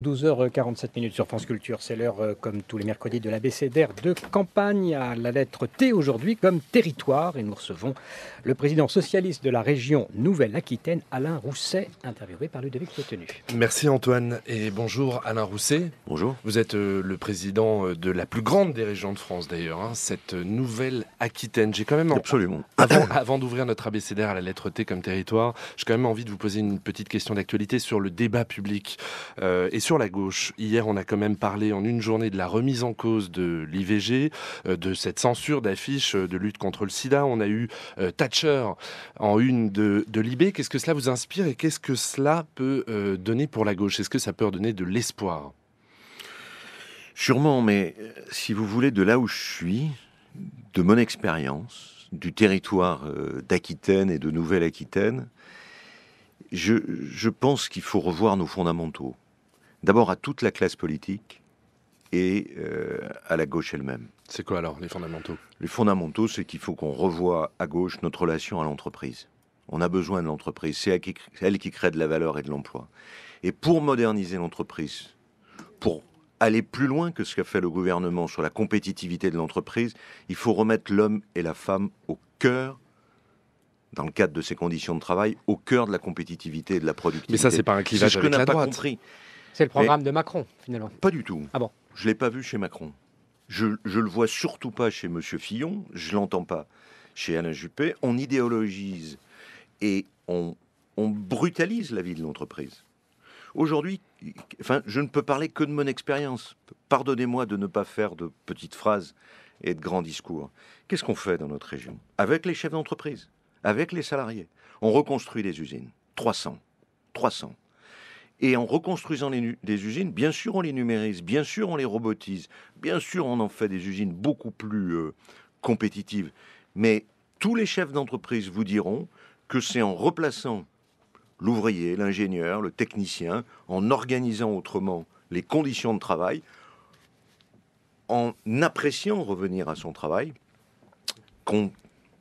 12h47 sur France Culture, c'est l'heure, comme tous les mercredis, de l'abécédaire de campagne, à la lettre T aujourd'hui comme territoire. Et nous recevons le président socialiste de la région Nouvelle-Aquitaine, Alain Rousset, interviewé par Ludovic Piétenu. Merci Antoine et bonjour Alain Rousset. Bonjour. Vous êtes le président de la plus grande des régions de France d'ailleurs, cette Nouvelle-Aquitaine. J'ai quand même Absolument. Avant d'ouvrir notre abécédaire à la lettre T comme territoire, j'ai quand même envie de vous poser une petite question d'actualité sur le débat public et sur la gauche. Hier, on a quand même parlé en une journée de la remise en cause de l'IVG, de cette censure d'affiches de lutte contre le sida. On a eu Thatcher en une de Libé. Qu'est-ce que cela vous inspire et qu'est-ce que cela peut donner pour la gauche? Est-ce que ça peut donner de l'espoir? Sûrement, mais si vous voulez, de là où je suis, de mon expérience, du territoire d'Aquitaine et de Nouvelle-Aquitaine, je pense qu'il faut revoir nos fondamentaux. D'abord à toute la classe politique et à la gauche elle-même. C'est quoi alors les fondamentaux? Les fondamentaux, c'est qu'il faut qu'on revoie à gauche notre relation à l'entreprise. On a besoin de l'entreprise, c'est elle qui crée de la valeur et de l'emploi. Et pour moderniser l'entreprise, pour aller plus loin que ce qu'a fait le gouvernement sur la compétitivité de l'entreprise, il faut remettre l'homme et la femme au cœur, dans le cadre de ces conditions de travail, au cœur de la compétitivité et de la productivité. Mais ça, c'est pas un clivage avec la droite. Compris. C'est le programme de Macron, finalement. Pas du tout. Ah bon? Je ne l'ai pas vu chez Macron. Je le vois surtout pas chez M. Fillon. Je l'entends pas chez Alain Juppé. On idéologise et on brutalise la vie de l'entreprise. Aujourd'hui, je ne peux parler que de mon expérience. Pardonnez-moi de ne pas faire de petites phrases et de grands discours. Qu'est-ce qu'on fait dans notre région? Avec les chefs d'entreprise, avec les salariés. On reconstruit les usines. 300. Et en reconstruisant les usines, bien sûr on les numérise, bien sûr on les robotise, bien sûr on en fait des usines beaucoup plus compétitives. Mais tous les chefs d'entreprise vous diront que c'est en replaçant l'ouvrier, l'ingénieur, le technicien, en organisant autrement les conditions de travail, en appréciant revenir à son travail, qu'on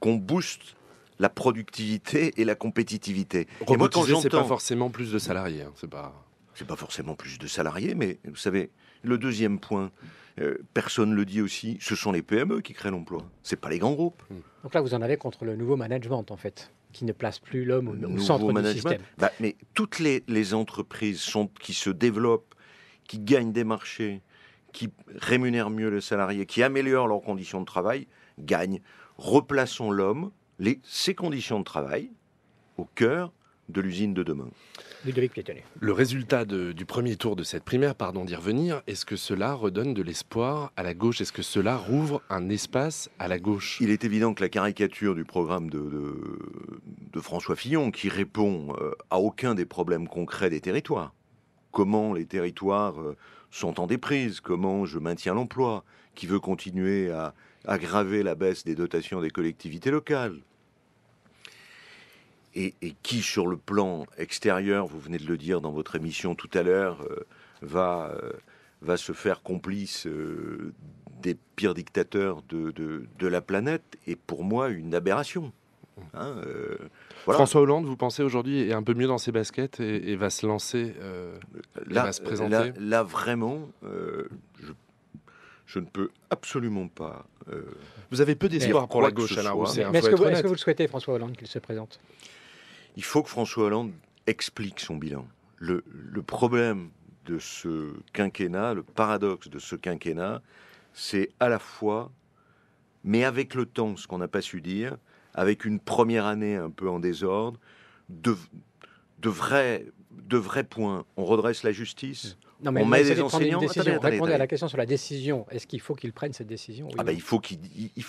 booste la productivité et la compétitivité. Robotiser, c'est pas forcément plus de salariés. C'est pas forcément plus de salariés, mais vous savez, le deuxième point, personne ne le dit aussi, ce sont les PME qui créent l'emploi. C'est pas les grands groupes. Donc là, vous en avez contre le nouveau management, en fait, qui ne place plus l'homme au centre du système. Mais toutes les entreprises qui se développent, qui gagnent des marchés, qui rémunèrent mieux le salarié, qui améliorent leurs conditions de travail, gagnent. Replaçons l'homme, ces conditions de travail, au cœur de l'usine de demain. Ludovic Piétenu. Le résultat du premier tour de cette primaire, pardon d'y revenir, est-ce que cela redonne de l'espoir à la gauche? Est-ce que cela rouvre un espace à la gauche? Il est évident que la caricature du programme de François Fillon, qui répond à aucun des problèmes concrets des territoires, comment les territoires sont en déprise, comment je maintiens l'emploi, qui veut continuer à aggraver la baisse des dotations des collectivités locales, et qui, sur le plan extérieur, vous venez de le dire dans votre émission tout à l'heure, va se faire complice des pires dictateurs de la planète, est pour moi une aberration. Voilà. François Hollande, vous pensez aujourd'hui, est un peu mieux dans ses baskets et va se lancer, va se présenter? Là vraiment, je ne peux absolument pas... Vous avez peu d'espoir pour la gauche, Alain Rousset. Mais est-ce que vous le souhaitez, François Hollande, qu'il se présente? Il faut que François Hollande explique son bilan. Le problème de ce quinquennat, le paradoxe de ce quinquennat, c'est à la fois, mais avec le temps, ce qu'on n'a pas su dire, avec une première année un peu en désordre, de vrais points. On redresse la justice. Non, mais on met des enseignants. Répondez à la question sur la décision. Est-ce qu'il faut qu'il prenne cette décision? Oui, il faut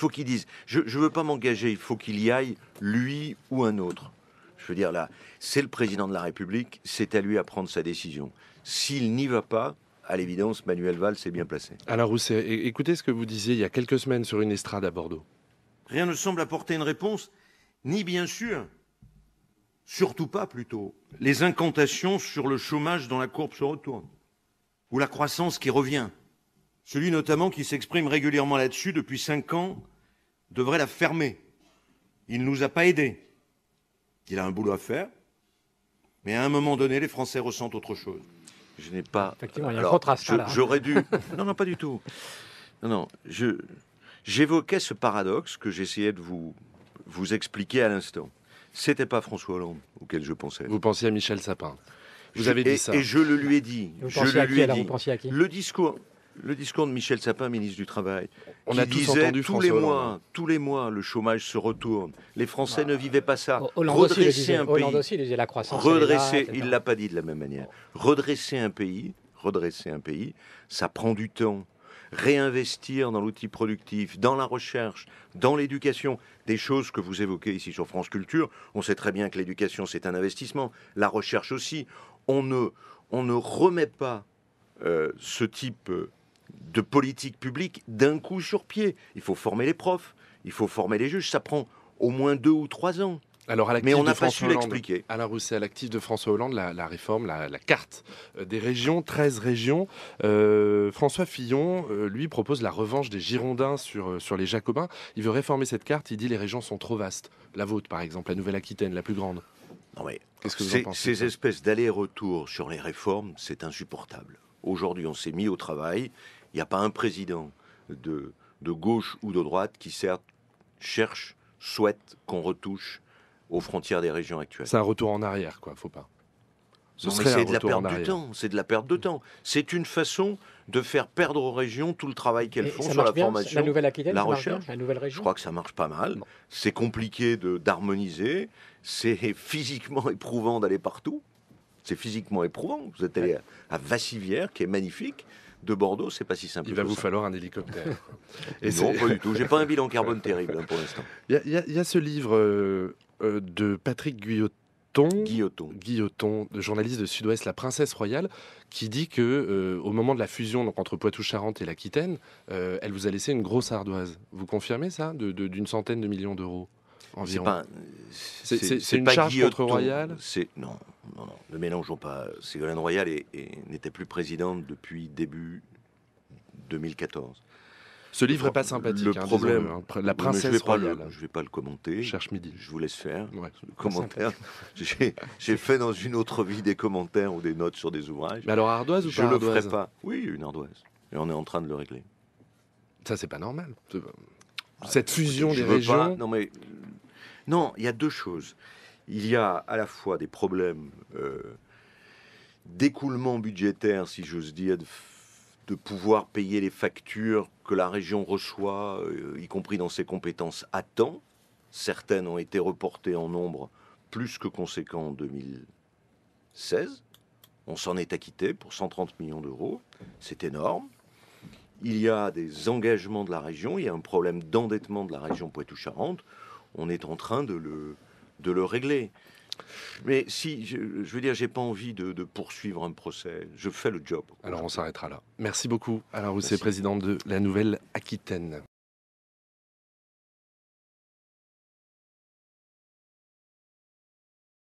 qu'il dise. Je ne veux pas m'engager. Il faut qu'il y aille, lui ou un autre. Je veux dire, là, c'est le président de la République. C'est à lui à prendre sa décision. S'il n'y va pas, à l'évidence, Manuel Valls est bien placé. Alors, Rousset, écoutez ce que vous disiez il y a quelques semaines sur une estrade à Bordeaux. Rien ne semble apporter une réponse, ni bien sûr, surtout pas plutôt, les incantations sur le chômage dont la courbe se retourne, ou la croissance qui revient. Celui notamment qui s'exprime régulièrement là-dessus depuis 5 ans devrait la fermer. Il ne nous a pas aidés. Il a un boulot à faire, mais à un moment donné, les Français ressentent autre chose. Je n'ai pas... Effectivement, il y a un contraste là. J'aurais dû... Non, non, pas du tout. Non, j'évoquais ce paradoxe que j'essayais de vous expliquer à l'instant. C'était pas François Hollande auquel je pensais. Vous pensiez à Michel Sapin. Vous avez dit ça. Et je le lui ai dit. Vous pensiez à qui alors? Vous pensiez à qui? Le discours de Michel Sapin, ministre du Travail, on a tous entendu François Hollande. Tous les mois, le chômage se retourne. Les Français ne vivaient pas ça. Redresser un pays. Hollande aussi disait la croissance. Il l'a pas dit de la même manière. Redresser un pays, ça prend du temps. Réinvestir dans l'outil productif, dans la recherche, dans l'éducation, des choses que vous évoquez ici sur France Culture. On sait très bien que l'éducation, c'est un investissement. La recherche aussi. On ne remet pas ce type de politique publique d'un coup sur pied. Il faut former les profs, il faut former les juges. Ça prend au moins 2 ou 3 ans. Alors, mais on n'a pas su l'expliquer. Alain Rousset, à l'actif de François Hollande, la réforme, la carte des régions, 13 régions. François Fillon, lui, propose la revanche des Girondins sur les Jacobins. Il veut réformer cette carte. Il dit les régions sont trop vastes. La vôtre, par exemple, la Nouvelle-Aquitaine, la plus grande. Non mais, qu'est-ce que vous en pensez? Ces espèces d'allers-retours sur les réformes, c'est insupportable. Aujourd'hui, on s'est mis au travail. Il n'y a pas un président de gauche ou de droite qui, certes, souhaite qu'on retouche aux frontières des régions actuelles. C'est un retour en arrière, quoi. Faut pas. C'est de la perte du temps. C'est de la perte de temps. C'est une façon de faire perdre aux régions tout le travail qu'elles font sur la formation, la Nouvelle-Aquitaine, la recherche. La nouvelle région. Je crois que ça marche pas mal. C'est compliqué d'harmoniser. C'est physiquement éprouvant d'aller partout. C'est physiquement éprouvant. Vous êtes allé à Vassivière, qui est magnifique. De Bordeaux, c'est pas si simple. Il va vous falloir un hélicoptère. Et non, pas du tout. J'ai pas un bilan carbone terrible pour l'instant. Il y a ce livre de Patrick Guilloton, de journaliste de Sud-Ouest, La Princesse Royale, qui dit que au moment de la fusion donc, entre Poitou-Charentes et l'Aquitaine, elle vous a laissé une grosse ardoise. Vous confirmez ça, d'une centaine de millions d'euros environ? C'est une charge contre Royal? Non, ne mélangeons pas. Ségolène Royal n'était plus présidente depuis début 2014. Ce livre n'est pas sympathique. Le problème, La Princesse Royale. Je ne vais pas le commenter. Cherche midi. Je vous laisse faire. Ouais, le commentaire. J'ai fait dans une autre vie des commentaires ou des notes sur des ouvrages. Mais alors ardoise ou pas ardoise? Je le ferai pas. Oui, une ardoise. Et on est en train de le régler. Ça, c'est pas normal. Cette fusion des régions. Non, il y a 2 choses. Il y a à la fois des problèmes d'écoulement budgétaire, si j'ose dire, de pouvoir payer les factures que la région reçoit, y compris dans ses compétences, à temps. Certaines ont été reportées en nombre plus que conséquent en 2016. On s'en est acquitté pour 130 millions d'euros. C'est énorme. Il y a des engagements de la région. Il y a un problème d'endettement de la région Poitou-Charentes. On est en train de le régler. Mais si, je veux dire, j'ai pas envie de poursuivre un procès. Je fais le job. Alors on s'arrêtera là. Merci beaucoup, Alain Rousset, président de la Nouvelle-Aquitaine.